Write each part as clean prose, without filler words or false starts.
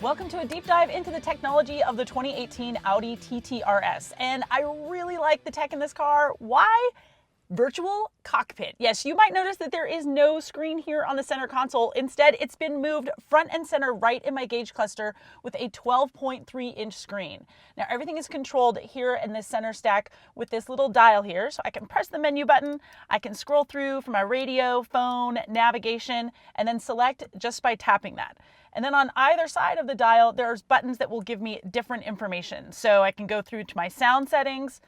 Welcome to a deep dive into the technology of the 2018 Audi TT RS. And I really like the tech in this car. Why? Virtual Cockpit. Yes, you might notice that there is no screen here on the center console. Instead, it's been moved front and center right in my gauge cluster with a 12.3-inch screen. Now, everything is controlled here in this center stack with this little dial here. So I can press the menu button, I can scroll through for my radio, phone, navigation, and then select just by tapping that. And then on either side of the dial, there's buttons that will give me different information. So I can go through to my sound settings,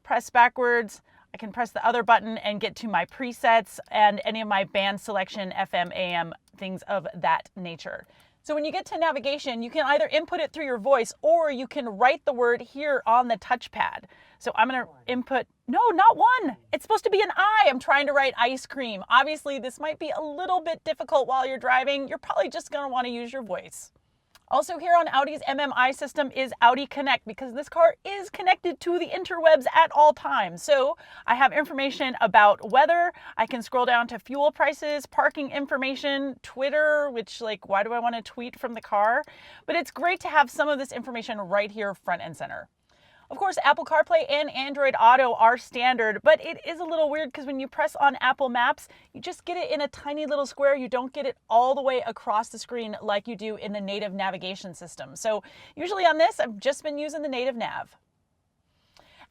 press backwards, I can press the other button and get to my presets and any of my band selection, FM, AM, things of that nature. So when you get to navigation, you can either input it through your voice or you can write the word here on the touchpad. So I'm going to input, no, not one. It's supposed to be an I. I'm trying to write ice cream. Obviously, this might be a little bit difficult while you're driving. You're probably just going to want to use your voice. Also here on Audi's MMI system is Audi Connect, because this car is connected to the interwebs at all times. So I have information about weather. I can scroll down to fuel prices, parking information, Twitter, which why do I want to tweet from the car? But it's great to have some of this information right here front and center. Of course, Apple CarPlay and Android Auto are standard, but it is a little weird because when you press on Apple Maps, you just get it in a tiny little square. You don't get it all the way across the screen like you do in the native navigation system. So usually on this, I've just been using the native nav.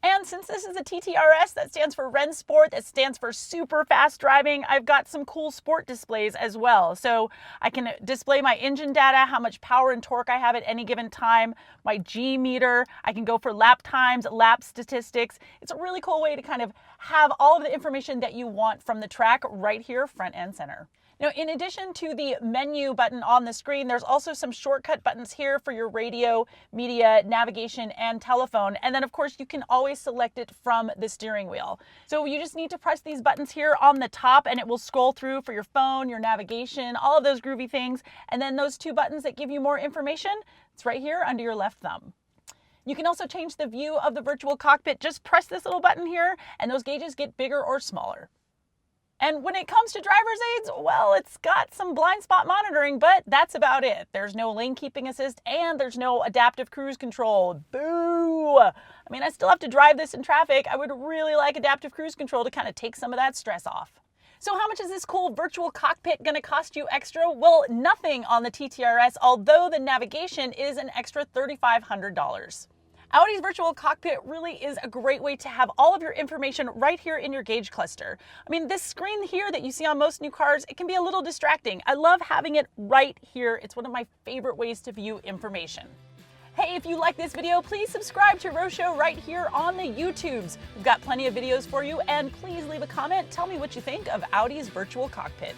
And since this is a TTRS, that stands for Ren Sport, that stands for super fast driving, I've got some cool sport displays as well. So I can display my engine data, how much power and torque I have at any given time, my G meter, I can go for lap times, lap statistics. It's a really cool way to kind of have all of the information that you want from the track right here front and center. Now, in addition to the menu button on the screen, there's also some shortcut buttons here for your radio, media, navigation, and telephone. And then, of course, you can always select it from the steering wheel. So you just need to press these buttons here on the top, and it will scroll through for your phone, your navigation, all of those groovy things. And then those two buttons that give you more information, it's right here under your left thumb. You can also change the view of the virtual cockpit. Just press this little button here, and those gauges get bigger or smaller. And when it comes to driver's aids, well, it's got some blind spot monitoring, but that's about it. There's no lane keeping assist and there's no adaptive cruise control. Boo! I mean, I still have to drive this in traffic. I would really like adaptive cruise control to kind of take some of that stress off. So how much is this cool virtual cockpit going to cost you extra? Well, nothing on the TTRS, although the navigation is an extra $3,500. Audi's Virtual Cockpit really is a great way to have all of your information right here in your gauge cluster. I mean, this screen here that you see on most new cars, it can be a little distracting. I love having it right here. It's one of my favorite ways to view information. Hey, if you like this video, please subscribe to Roshow right here on the YouTubes. We've got plenty of videos for you, and please leave a comment. Tell me what you think of Audi's Virtual Cockpit.